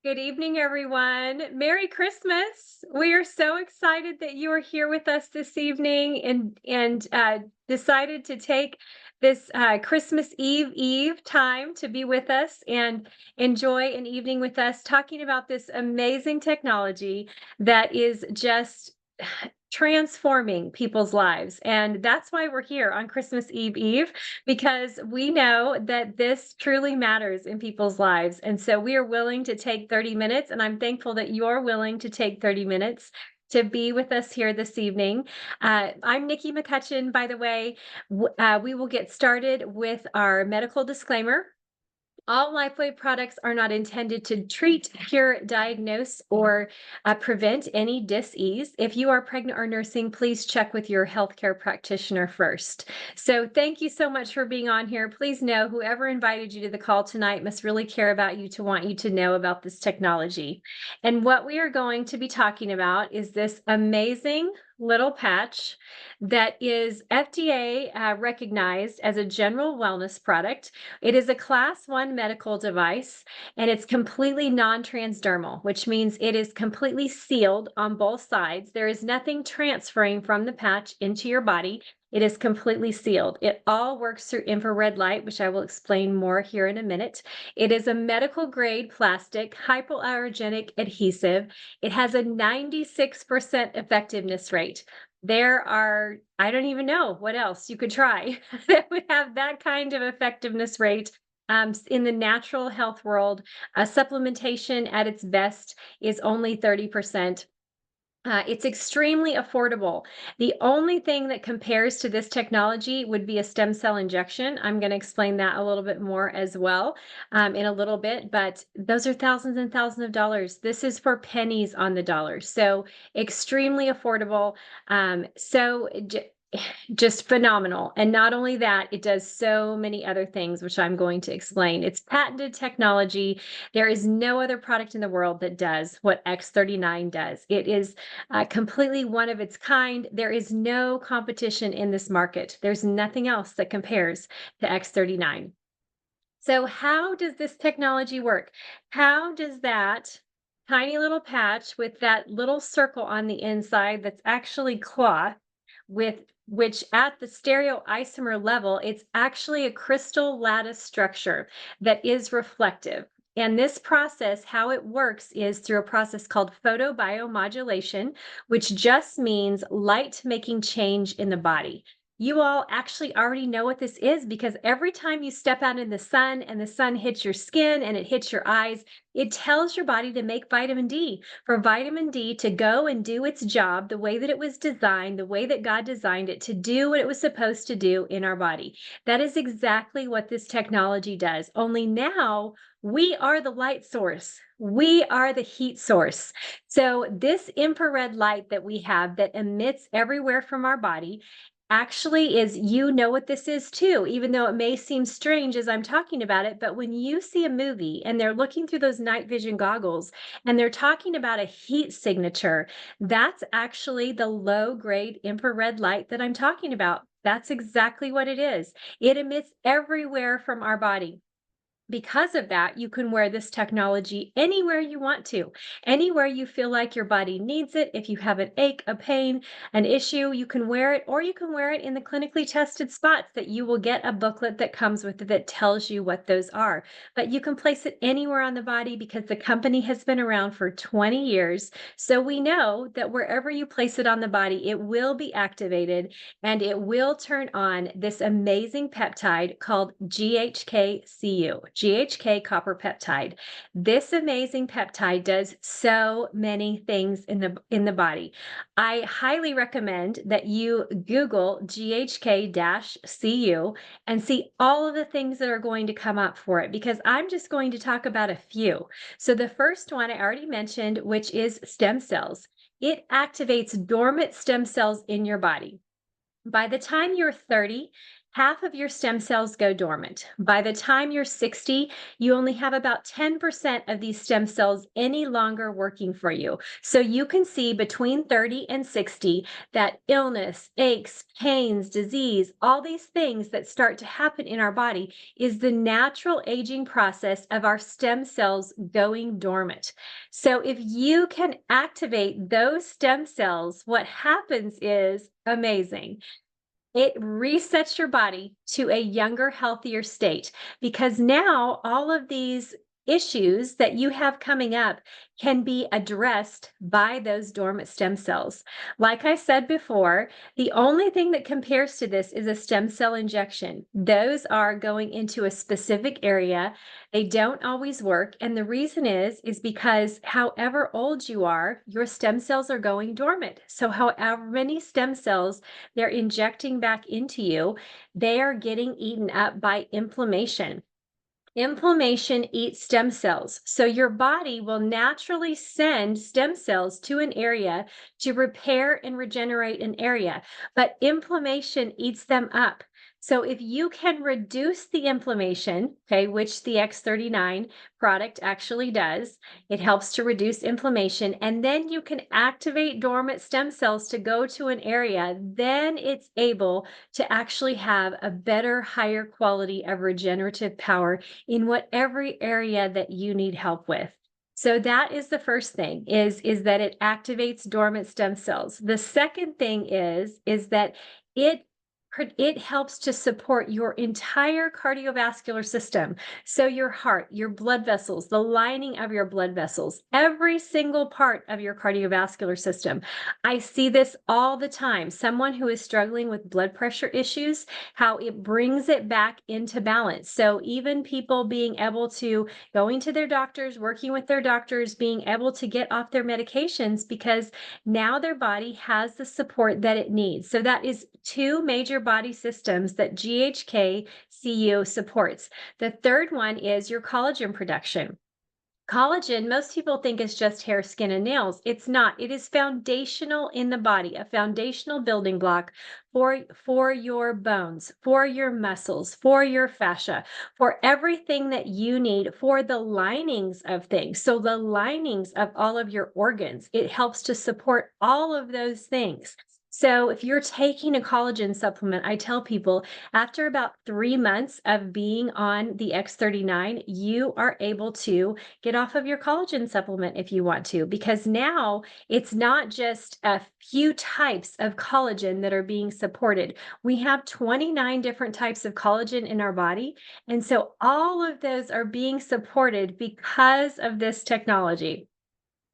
Good evening, everyone. Merry Christmas. We are so excited that you are here with us this evening and decided to take this Christmas Eve time to be with us and enjoy an evening with us talking about this amazing technology that is just transforming people's lives. And that's why we're here on Christmas Eve, because we know that this truly matters in people's lives. And so we are willing to take 30 minutes, and I'm thankful that you're willing to take 30 minutes to be with us here this evening. I'm Nikki McCutchen, by the way. We will get started with our medical disclaimer. All Lifeway products are not intended to treat, cure, diagnose, or prevent any dis-ease. If you are pregnant or nursing, please check with your healthcare practitioner first. So thank you so much for being on here. Please know whoever invited you to the call tonight must really care about you to want you to know about this technology. And what we are going to be talking about is this amazing little patch that is FDA recognized as a general wellness product. It is a class 1 medical device, and it's completely non-transdermal, which means it is completely sealed on both sides. There is nothing transferring from the patch into your body. It is completely sealed. It all works through infrared light, which I will explain more here in a minute. It is a medical grade plastic, hypoallergenic adhesive. It has a 96% effectiveness rate. There are, I don't even know what else you could try that would have that kind of effectiveness rate. In the natural health world, supplementation at its best is only 30%. It's extremely affordable. The only thing that compares to this technology would be a stem cell injection. I'm going to explain that a little bit more as well in a little bit, but those are thousands and thousands of dollars. This is for pennies on the dollar. So extremely affordable. Just phenomenal. And not only that, it does so many other things, which I'm going to explain. It's patented technology. There is no other product in the world that does what X39 does. It is completely one of its kind. There is no competition in this market. There's nothing else that compares to X39. So how does this technology work? How does that tiny little patch with that little circle on the inside that's actually cloth, with which at the stereoisomer level, it's actually a crystal lattice structure that is reflective. And this process, how it works is through a process called photobiomodulation, which just means light making change in the body. You all actually already know what this is because every time you step out in the sun and the sun hits your skin and it hits your eyes, it tells your body to make vitamin D, for vitamin D to go and do its job the way that it was designed, the way that God designed it to do what it was supposed to do in our body. That is exactly what this technology does. Only now we are the light source. We are the heat source. So this infrared light that we have that emits everywhere from our body actually is, you know what this is too, even though it may seem strange as I'm talking about it. But when you see a movie and they're looking through those night vision goggles and they're talking about a heat signature, that's actually the low grade infrared light that I'm talking about. That's exactly what it is. It emits everywhere from our body. Because of that, you can wear this technology anywhere you want to, anywhere you feel like your body needs it. If you have an ache, a pain, an issue, you can wear it, or you can wear it in the clinically tested spots that you will get a booklet that comes with it that tells you what those are. But you can place it anywhere on the body because the company has been around for 20 years. So we know that wherever you place it on the body, it will be activated and it will turn on this amazing peptide called GHKCU. GHK copper peptide. This amazing peptide does so many things in the body. I highly recommend that you Google GHK-CU and see all of the things that are going to come up for it, because I'm just going to talk about a few. So the first one I already mentioned, which is stem cells. It activates dormant stem cells in your body. By the time you're 30, half of your stem cells go dormant. By the time you're 60, you only have about 10% of these stem cells any longer working for you. So you can see between 30 and 60 that illness, aches, pains, disease, all these things that start to happen in our body is the natural aging process of our stem cells going dormant. So if you can activate those stem cells, what happens is amazing. It resets your body to a younger, healthier state because now all of these issues that you have coming up can be addressed by those dormant stem cells. Like I said before, the only thing that compares to this is a stem cell injection. Those are going into a specific area. They don't always work. And the reason is because however old you are, your stem cells are going dormant. So however many stem cells they're injecting back into you, they are getting eaten up by inflammation. Inflammation eats stem cells. So your body will naturally send stem cells to an area to repair and regenerate an area, but inflammation eats them up. So if you can reduce the inflammation, okay, which the X39 product actually does, it helps to reduce inflammation, and then you can activate dormant stem cells to go to an area, then it's able to actually have a better, higher quality of regenerative power in whatever area that you need help with. So that is the first thing is that it activates dormant stem cells. The second thing is that it it helps to support your entire cardiovascular system. So your heart, your blood vessels, the lining of your blood vessels, every single part of your cardiovascular system. I see this all the time. Someone who is struggling with blood pressure issues, how it brings it back into balance. So even people being able to going to their doctors, working with their doctors, being able to get off their medications because now their body has the support that it needs. So that is two major body systems that GHK CU supports. The third one is your collagen production. Collagen, most people think is just hair, skin, and nails. It's not. It is foundational in the body, a foundational building block for your bones, for your muscles, for your fascia, for everything that you need for the linings of things. So the linings of all of your organs, it helps to support all of those things. So if you're taking a collagen supplement, I tell people after about 3 months of being on the X39, you are able to get off of your collagen supplement if you want to, because now it's not just a few types of collagen that are being supported. We have 29 different types of collagen in our body. And so all of those are being supported because of this technology.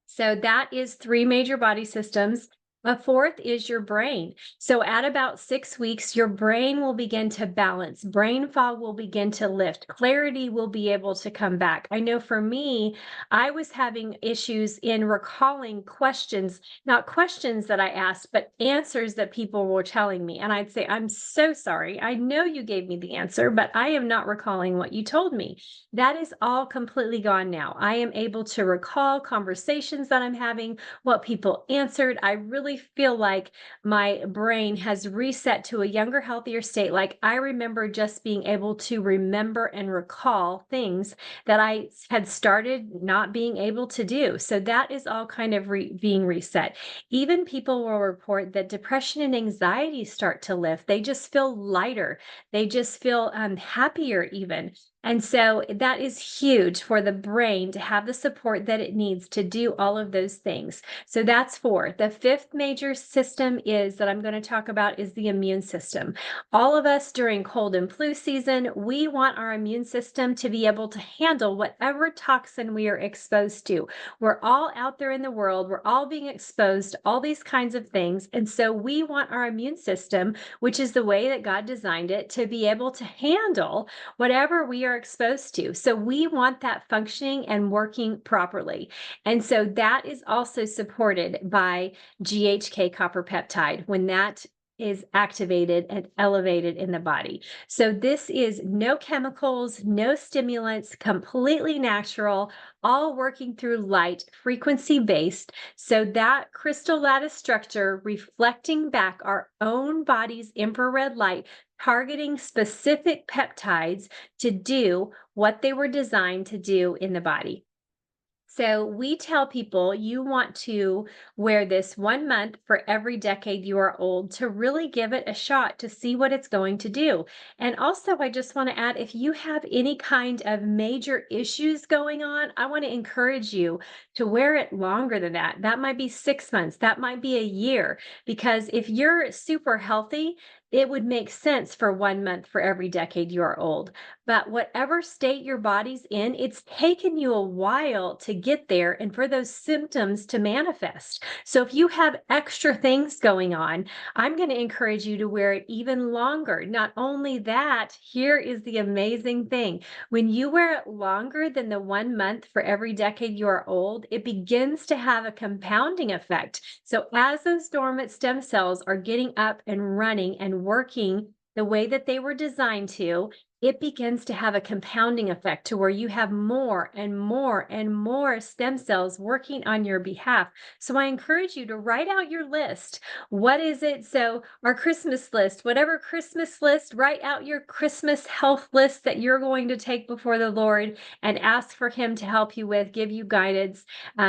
So that is three major body systems. A fourth is your brain. So at about 6 weeks, your brain will begin to balance. Brain fog will begin to lift. Clarity will be able to come back. I know for me, I was having issues in recalling questions, not questions that I asked, but answers that people were telling me. And I'd say, I'm so sorry. I know you gave me the answer, but I am not recalling what you told me. That is all completely gone now. I am able to recall conversations that I'm having, what people answered. I really feel like my brain has reset to a younger, healthier state. Like I remember just being able to remember and recall things that I had started not being able to do. So that is all kind of being reset. Even people will report that depression and anxiety start to lift. They just feel lighter. They just feel happier even. And so that is huge for the brain to have the support that it needs to do all of those things. So that's four. The fifth major system is that I'm going to talk about is the immune system. All of us during cold and flu season, we want our immune system to be able to handle whatever toxin we are exposed to. We're all out there in the world. We're all being exposed to all these kinds of things. And so we want our immune system, which is the way that God designed it, to be able to handle whatever we are exposed to. So we want that functioning and working properly. And so that is also supported by GHK copper peptide when that is activated and elevated in the body. So this is no chemicals, no stimulants, completely natural, all working through light, frequency based. So that crystal lattice structure reflecting back our own body's infrared light targeting specific peptides to do what they were designed to do in the body. So we tell people you want to wear this 1 month for every decade you are old to really give it a shot to see what it's going to do. And also, I just want to add, if you have any kind of major issues going on, I want to encourage you to wear it longer than that. That might be 6 months, that might be a year, because if you're super healthy, it would make sense for 1 month for every decade you are old. But whatever state your body's in, it's taken you a while to get there and for those symptoms to manifest. So if you have extra things going on, I'm going to encourage you to wear it even longer. Not only that, here is the amazing thing. When you wear it longer than the 1 month for every decade you are old, it begins to have a compounding effect. So as those dormant stem cells are getting up and running and working the way that they were designed to, it begins to have a compounding effect to where you have more and more and more stem cells working on your behalf. So I encourage you to write out your list. What is it? So our Christmas list, whatever Christmas list, write out your Christmas health list that you're going to take before the Lord and ask for Him to help you with, give you guidance,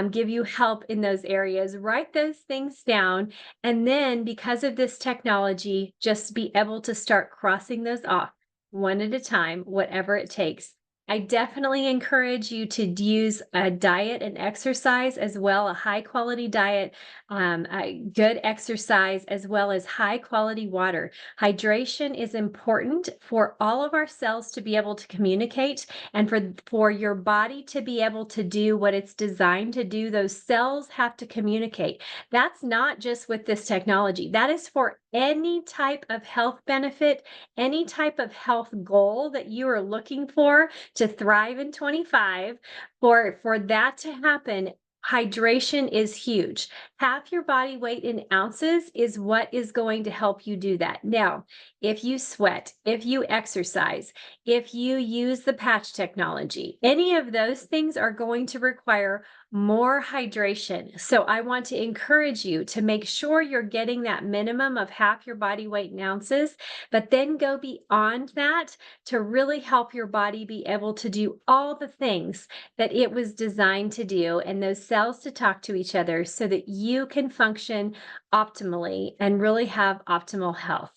give you help in those areas. Write those things down. And then because of this technology, just be able to start crossing those off one at a time, whatever it takes. I definitely encourage you to use a diet and exercise as well, a high quality diet, a good exercise, as well as high quality water. Hydration is important for all of our cells to be able to communicate and for your body to be able to do what it's designed to do. Those cells have to communicate. That's not just with this technology. That is for any type of health benefit, any type of health goal that you are looking for to thrive in 25. For that to happen, hydration is huge. Half your body weight in ounces is what is going to help you do that. Now, if you sweat, if you exercise, if you use the patch technology, any of those things are going to require more hydration. So I want to encourage you to make sure you're getting that minimum of half your body weight in ounces, but then go beyond that to really help your body be able to do all the things that it was designed to do and those cells to talk to each other so that you can function optimally and really have optimal health.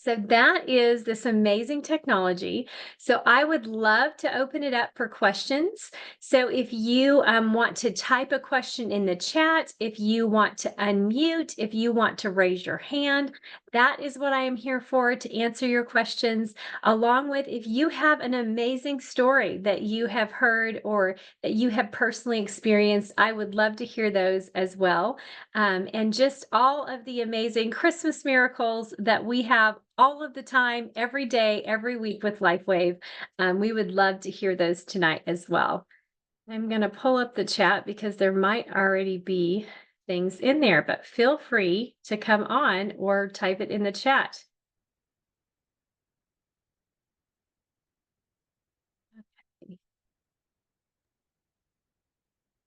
So that is this amazing technology. So I would love to open it up for questions. So if you want to type a question in the chat, if you want to unmute, if you want to raise your hand, that is what I am here for, to answer your questions, along with if you have an amazing story that you have heard or that you have personally experienced, I would love to hear those as well. And just all of the amazing Christmas miracles that we have all of the time, every day, every week with LifeWave. We would love to hear those tonight as well. I'm going to pull up the chat because there might already be things in there, but feel free to come on or type it in the chat.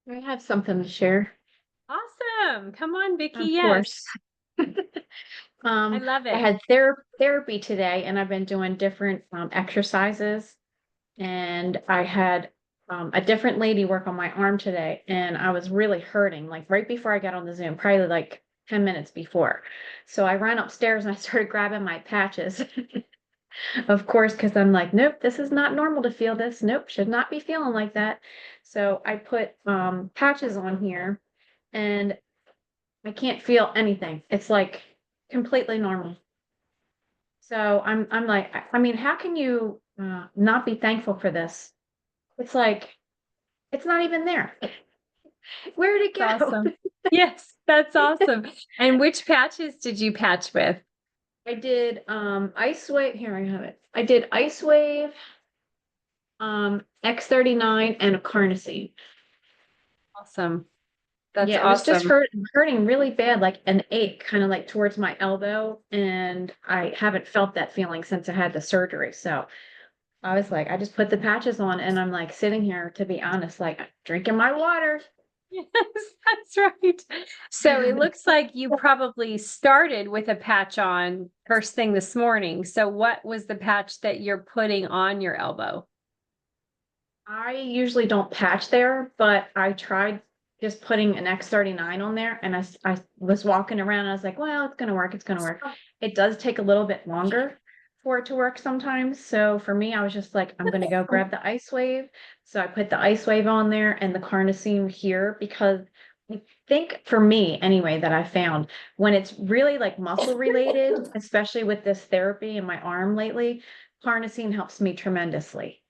I have something to share. Awesome. Come on, Vicki. Of Yes. course. I love I it. had therapy today, and I've been doing different exercises. And I had a different lady work on my arm today, and I was really hurting, like right before I got on the Zoom, probably like 10 minutes before. So I ran upstairs and I started grabbing my patches. Of course, because I'm like, nope, this is not normal to feel this. Nope, should not be feeling like that. So I put patches on here, and I can't feel anything. It's like completely normal. So I'm like, I mean, how can you not be thankful for this? It's like it's not even there. Where did it That's go? awesome. Yes, that's awesome. And which patches did you patch with? I did Ice Wave. Here I have it. I did Ice Wave, X39, and a carnosine. Awesome. That's Yeah, it was just awesome. hurting really bad, like an ache, kind of like towards my elbow, and I haven't felt that feeling since I had the surgery. So I was like, I just put the patches on, and I'm like sitting here, to be honest, like drinking my water. Yes, that's right. So it looks like you probably started with a patch on first thing this morning. So what was the patch that you're putting on your elbow? I usually don't patch there, but I tried just putting an X39 on there and I was walking around and I was like, well, it's gonna work, it's gonna work. It does take a little bit longer for it to work sometimes. So for me, I was just like, I'm gonna go grab the ice wave. So I put the ice wave on there and the carnosine here because I think for me anyway, that I found when it's really like muscle related, especially with this therapy in my arm lately, carnosine helps me tremendously.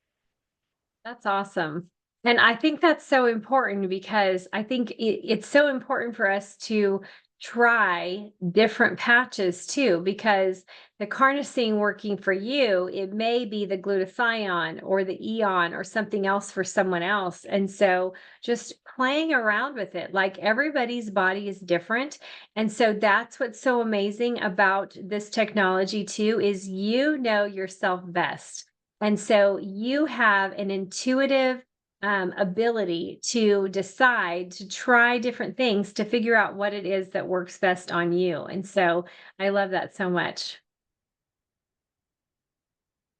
That's awesome. And I think that's so important because I think it's so important for us to try different patches too, because the carnosine working for you, it may be the glutathione or the eon or something else for someone else. And so just playing around with it, like everybody's body is different. And so that's what's so amazing about this technology too, is you know yourself best. And so you have an intuitive ability to decide to try different things to figure out what it is that works best on you. And so I love that so much.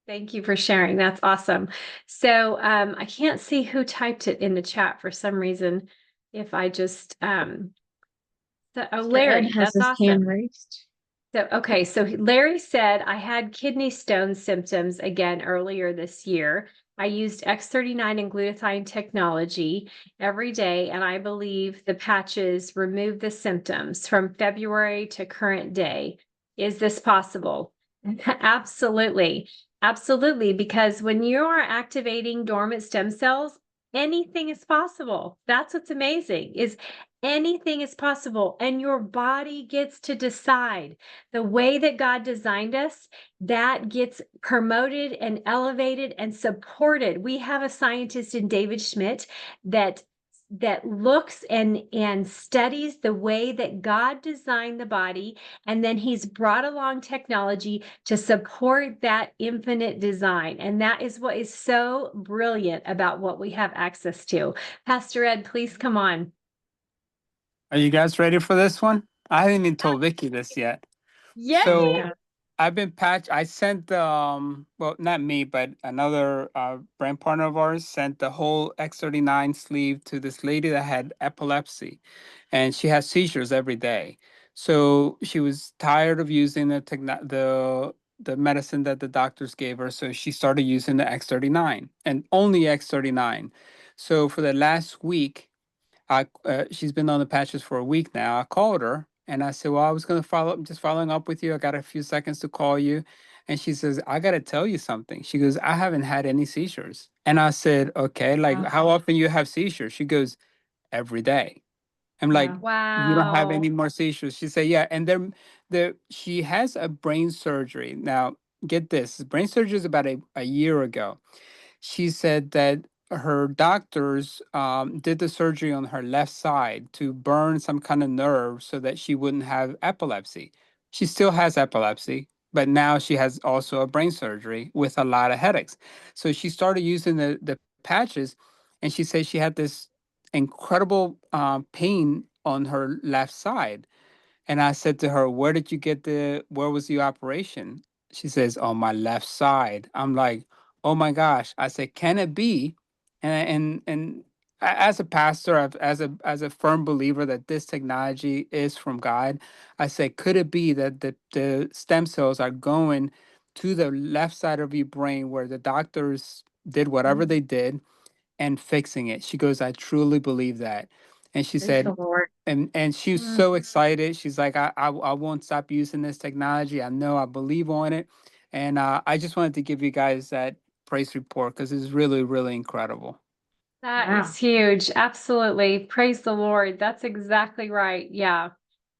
Thank you for sharing. That's awesome. So I can't see who typed it in the chat for some reason. If I just oh, Mr. Ed Larry, has that's his hand awesome. raised. So, okay, so Larry said, I had kidney stone symptoms again earlier this year. I used X39 and glutathione technology every day, and I believe the patches removed the symptoms from February to current day. Is this possible? Absolutely. Absolutely. Because when you are activating dormant stem cells, anything is possible. That's what's amazing is anything is possible, and your body gets to decide the way that God designed us, that gets promoted and elevated and supported. We have a scientist in David Schmidt that looks and studies the way that God designed the body, and then he's brought along technology to support that infinite design. And that is what is so brilliant about what we have access to. Pastor Ed, please come on. Are you guys ready for this one? I haven't even told Vicky this yet. Yay! So I've been patched. I sent well, not me, but another brand partner of ours sent the whole X39 sleeve to this lady that had epilepsy, and she has seizures every day. So she was tired of using the medicine that the doctors gave her, so she started using the X39 and only X39. So for the last week, she's been on the patches for a week now. I called her and I said, "Well, I was going to follow up, just following up with you. I got a few seconds to call you." And she says, "I got to tell you something." She goes, "I haven't had any seizures." And I said, "Okay, like Wow. how often you have seizures?" She goes, "Every day." I'm like, Wow. "You don't have Wow. any more seizures?" She said, "Yeah." And she has a brain surgery. Now, get this, brain surgery is about a year ago. She said that her doctors did the surgery on her left side to burn some kind of nerve so that she wouldn't have epilepsy. She still has epilepsy, but now she has also a brain surgery with a lot of headaches. So she started using the patches, and she said she had this incredible pain on her left side. And I said to her, where was the operation? She says, on my left side. I'm like, oh my gosh. I said, can it be? As a pastor, as a firm believer that this technology is from God, I said, could it be that the stem cells are going to the left side of your brain where the doctors did whatever they did and fixing it? She goes, I truly believe that. And she Praise the said, Lord. and she was Mm. so excited. She's like, I won't stop using this technology. I know, I believe on it. And I just wanted to give you guys that praise report because it's really, really incredible. That Wow. is huge. Absolutely. Praise the Lord. That's exactly right. Yeah.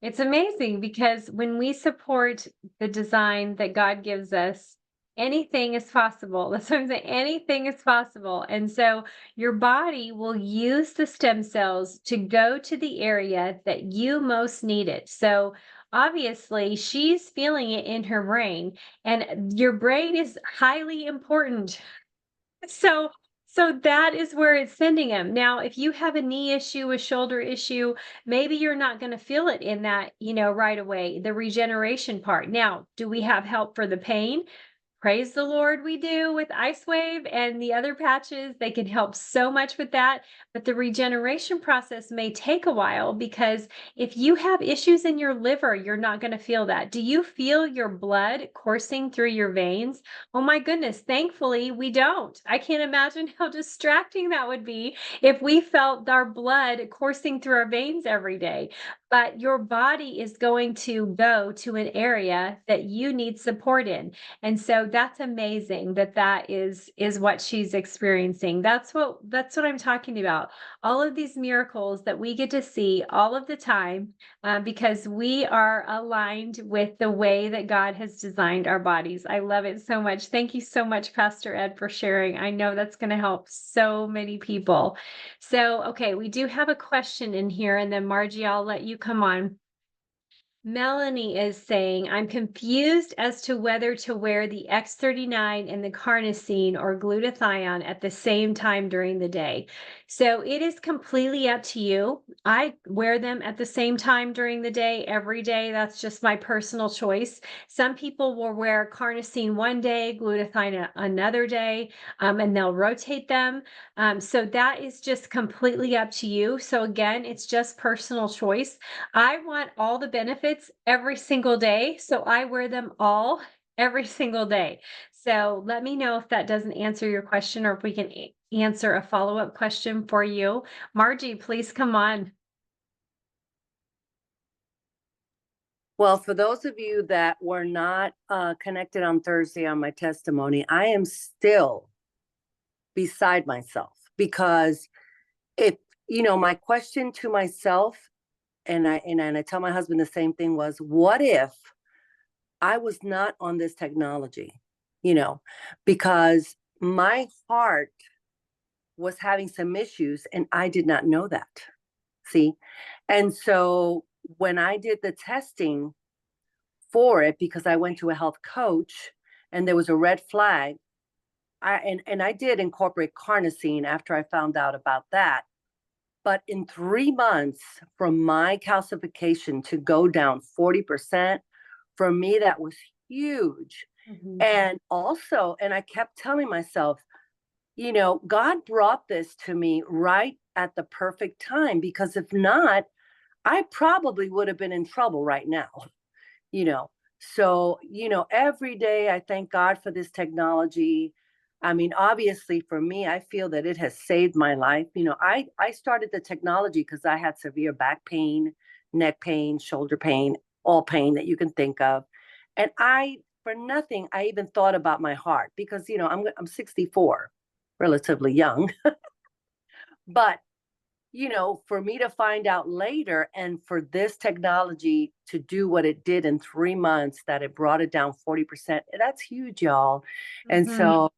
It's amazing because when we support the design that God gives us, anything is possible. That's what I'm saying. Anything is possible. And so your body will use the stem cells to go to the area that you most need it. So obviously, she's feeling it in her brain, and your brain is highly important. So So that is where it's sending them. Now, if you have a knee issue, a shoulder issue, maybe you're not going to feel it in that, right away, the regeneration part. Now, do we have help for the pain? Praise the Lord, we do with Ice Wave and the other patches. They can help so much with that. But the regeneration process may take a while because if you have issues in your liver, you're not going to feel that. Do you feel your blood coursing through your veins? Oh my goodness. Thankfully, we don't. I can't imagine how distracting that would be if we felt our blood coursing through our veins every day. But your body is going to go to an area that you need support in. And so that's amazing that that is what she's experiencing. That's what I'm talking about. All of these miracles that we get to see all of the time, because we are aligned with the way that God has designed our bodies. I love it so much. Thank you so much, Pastor Ed, for sharing. I know that's going to help so many people. So, okay, we do have a question in here, and then Margie, I'll let you come on. Melanie is saying, I'm confused as to whether to wear the X39 and the carnosine or glutathione at the same time during the day. So it is completely up to you. I wear them at the same time during the day, every day. That's just my personal choice. Some people will wear carnosine one day, glutathione another day, and they'll rotate them. So that is just completely up to you. So again, it's just personal choice. I want all the benefits every single day, so I wear them all every single day. So let me know if that doesn't answer your question or if we can answer a follow-up question for you. Margie, please come on. Well, for those of you that were not connected on Thursday on my testimony, I am still beside myself because my question to myself, and I tell my husband the same thing, was, what if I was not on this technology? Because my heart was having some issues and I did not know that. See? And so when I did the testing for it, because I went to a health coach and there was a red flag, I did incorporate carnosine after I found out about that. But in 3 months from my calcification to go down 40%, for me, that was huge. Mm-hmm. And I kept telling myself, God brought this to me right at the perfect time, because if not, I probably would have been in trouble right now, So, every day I thank God for this technology. I mean, obviously for me, I feel that it has saved my life. I started the technology because I had severe back pain, neck pain, shoulder pain, all pain that you can think of. And for nothing, I even thought about my heart because, I'm 64, relatively young. But, for me to find out later and for this technology to do what it did in 3 months, that it brought it down 40%, that's huge, y'all. Mm-hmm. And so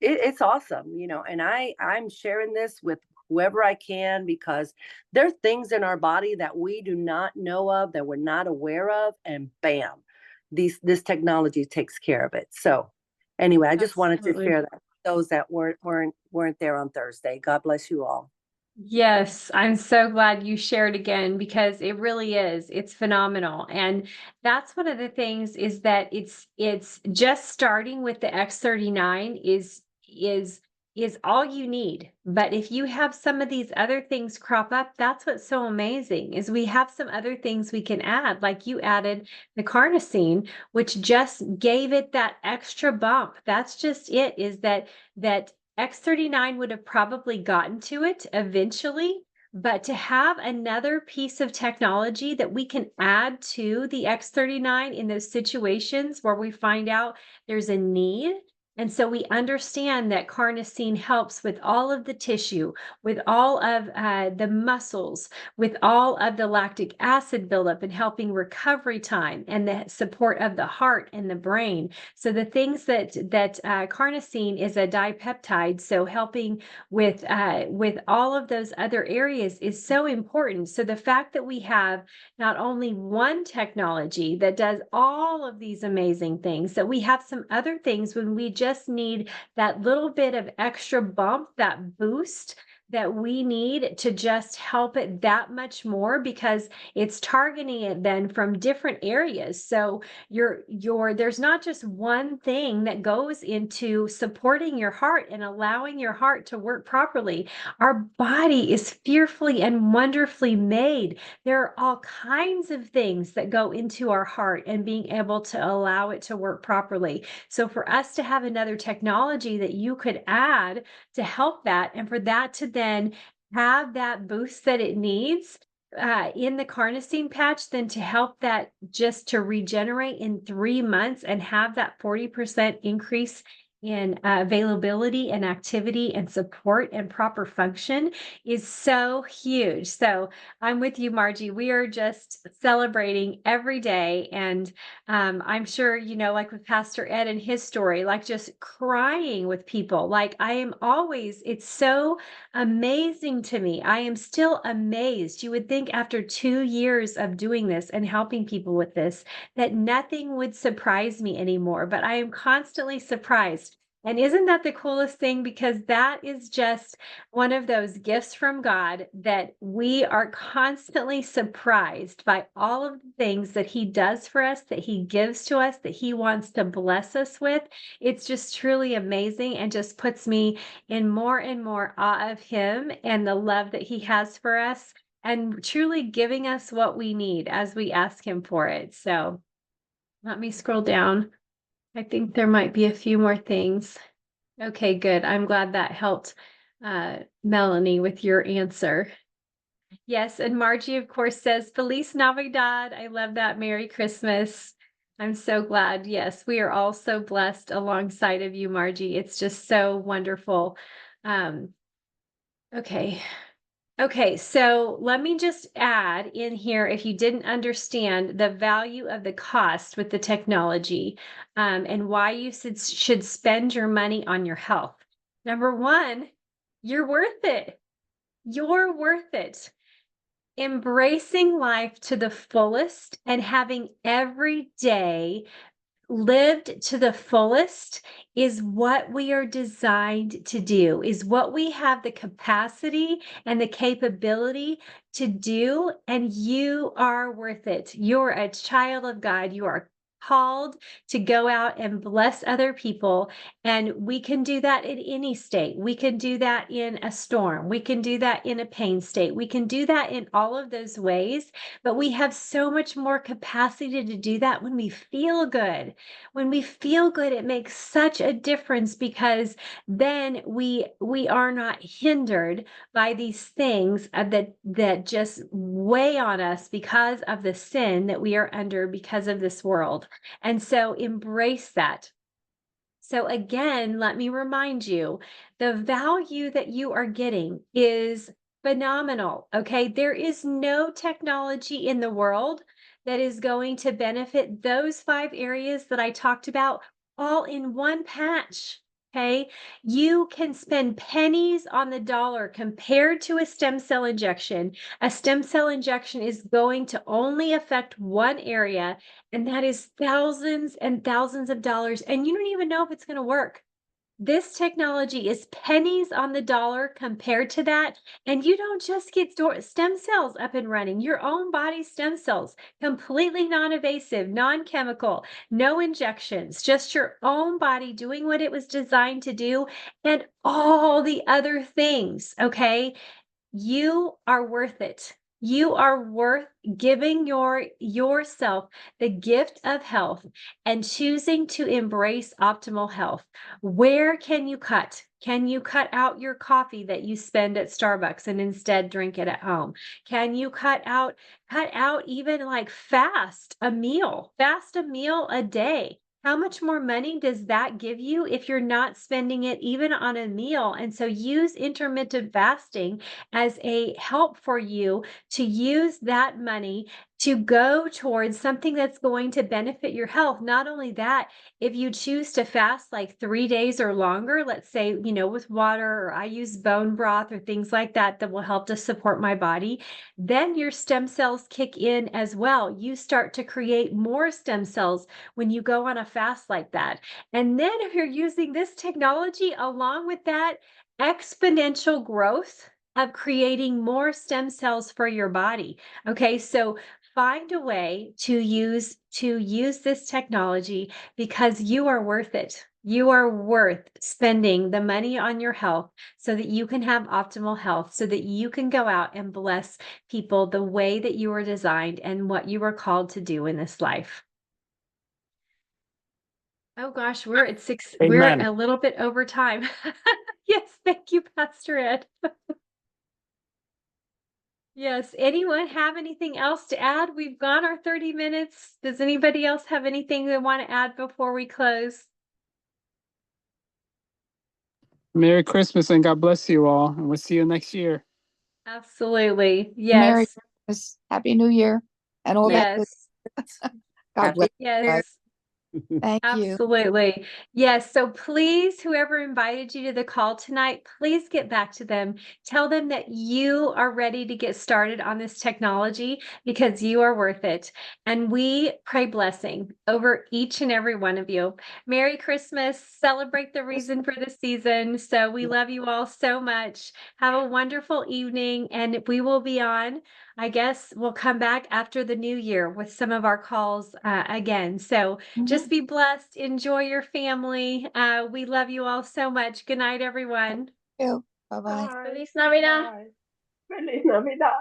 it's awesome, and I'm sharing this with whoever I can, because there are things in our body that we do not know of, that we're not aware of, and bam, this technology takes care of it. So anyway, I just wanted to share that with those that weren't there on Thursday. God bless you all. Yes, I'm so glad you shared again, because it really is. It's phenomenal. And that's one of the things, is that it's just starting with the X39 is all you need. But if you have some of these other things crop up, that's what's so amazing, is we have some other things we can add. Like you added the carnosine, which just gave it that extra bump. That's just it, is that X39 would have probably gotten to it eventually, but to have another piece of technology that we can add to the X39 in those situations where we find out there's a need. And so we understand that carnosine helps with all of the tissue, with all of the muscles, with all of the lactic acid buildup, and helping recovery time and the support of the heart and the brain. So the things that carnosine is a dipeptide, so helping with all of those other areas is so important. So the fact that we have not only one technology that does all of these amazing things, that we have some other things when we just just need that little bit of extra bump, that boost that we need to just help it that much more, because it's targeting it then from different areas. So there's not just one thing that goes into supporting your heart and allowing your heart to work properly. Our body is fearfully and wonderfully made. There are all kinds of things that go into our heart and being able to allow it to work properly. So for us to have another technology that you could add to help that, and for that to then have that boost that it needs in the carnosine patch, then to help that just to regenerate in 3 months and have that 40% increase in availability and activity and support and proper function is so huge. So I'm with you, Margie. We are just celebrating every day. And I'm sure, like with Pastor Ed and his story, like just crying with people. Like it's so amazing to me. I am still amazed. You would think after 2 years of doing this and helping people with this, that nothing would surprise me anymore, but I am constantly surprised. And isn't that the coolest thing? Because that is just one of those gifts from God, that we are constantly surprised by all of the things that He does for us, that He gives to us, that He wants to bless us with. It's just truly amazing, and just puts me in more and more awe of Him and the love that He has for us, and truly giving us what we need as we ask Him for it. So let me scroll down. I think there might be a few more things. Okay, good. I'm glad that helped, Melanie, with your answer. Yes, and Margie, of course, says Feliz Navidad. I love that. Merry Christmas. I'm so glad. Yes, we are all so blessed alongside of you, Margie. It's just so wonderful. Okay. Okay, so let me just add in here, if you didn't understand the value of the cost with the technology, and why you should spend your money on your health. Number one, you're worth it. You're worth it. Embracing life to the fullest and having every day lived to the fullest is what we are designed to do, is what we have the capacity and the capability to do. And you are worth it. You're a child of God. You are called to go out and bless other people. And we can do that in any state. We can do that in a storm. We can do that in a pain state. We can do that in all of those ways. But we have so much more capacity to do that when we feel good. When we feel good, it makes such a difference, because then we are not hindered by these things that just weigh on us because of the sin that we are under because of this world. And so embrace that. So again, let me remind you, the value that you are getting is phenomenal. Okay. There is no technology in the world that is going to benefit those 5 areas that I talked about all in one patch. Okay. You can spend pennies on the dollar compared to a stem cell injection. A stem cell injection is going to only affect one area, and that is thousands and thousands of dollars. And you don't even know if it's going to work. This technology is pennies on the dollar compared to that. And you don't just get stem cells up and running, your own body stem cells, completely non-invasive, non-chemical, no injections, just your own body doing what it was designed to do, and all the other things. Okay. You are worth it. You are worth giving yourself the gift of health and choosing to embrace optimal health. Where can you cut? Can you cut out your coffee that you spend at Starbucks and instead drink it at home? Can you cut out even like fast a meal a day? How much more money does that give you if you're not spending it even on a meal? And so use intermittent fasting as a help for you to use that money to go towards something that's going to benefit your health. Not only that, if you choose to fast like 3 days or longer, let's say, with water, or I use bone broth or things like that that will help to support my body, then your stem cells kick in as well. You start to create more stem cells when you go on a fast like that. And then if you're using this technology along with that, exponential growth of creating more stem cells for your body. Okay, so find a way to use this technology, because you are worth it. You are worth spending the money on your health so that you can have optimal health, so that you can go out and bless people the way that you were designed and what you were called to do in this life. Oh gosh, we're at 6. We're Amen. a little bit over time. Yes, thank you, Pastor Ed. Yes. Anyone have anything else to add? We've gone our 30 minutes. Does anybody else have anything they want to add before we close? Merry Christmas and God bless you all. And we'll see you next year. Absolutely. Merry Yes. Christmas, Happy New Year, and all that. Yes. God bless. Yes. Thank you. Absolutely. Yes. So please, whoever invited you to the call tonight, please get back to them. Tell them that you are ready to get started on this technology, because you are worth it. And we pray blessing over each and every one of you. Merry Christmas. Celebrate the reason for the season. So we love you all so much. Have a wonderful evening. And we will be on, I guess we'll come back after the new year with some of our calls again. So just be blessed. Enjoy your family. We love you all so much. Good night, everyone. Bye bye. Feliz Navidad. Feliz Navidad.